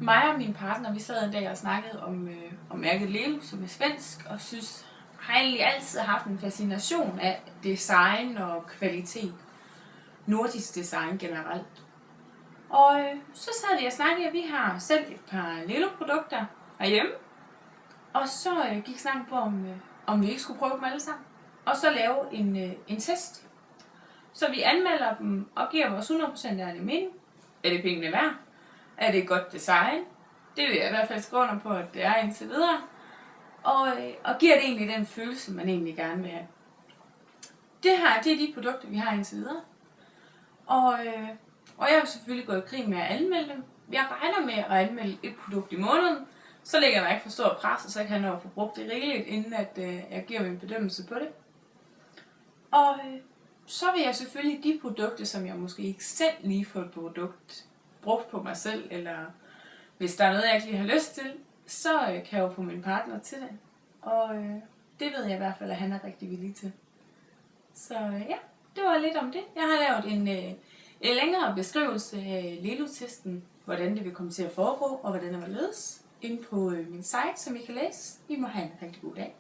Mig og min partner, vi sad en dag og snakkede om mærket Lelo, som er svensk, og har egentlig altid haft en fascination af design og kvalitet. Nordisk design generelt. Og så sad vi og snakkede, at vi har selv et par Lelo-produkter herhjemme. Og så gik snakken på, om vi ikke skulle prøve dem alle sammen. Og så lave en test. Så vi anmelder dem og giver vores 100% ærlige mening. Er det pengene værd? Er det et godt design? Det vil jeg i hvert fald skrive under på, at det er indtil videre. Og giver det egentlig den følelse, man egentlig gerne vil have. Det er de produkter, vi har indtil videre. Og jeg har selvfølgelig gået i krig med at anmelde dem. Jeg regner med at anmelde et produkt i måneden. Så lægger jeg mig ikke for stor pres, og så kan jeg få brugt det rigeligt, inden at jeg giver min bedømmelse på det. Og så vil jeg selvfølgelig de produkter, som jeg måske ikke selv lige får et produkt brugt på mig selv, eller hvis der er noget, jeg ikke lige har lyst til, så kan jeg jo få min partner til det. Og det ved jeg i hvert fald, at han er rigtig villig til. Så ja, det var lidt om det. Jeg har lavet en længere beskrivelse af Lelo-testen, hvordan det vil komme til at foregå, og hvordan det var ledes, inde på min site, som I kan læse. I må have en rigtig god dag.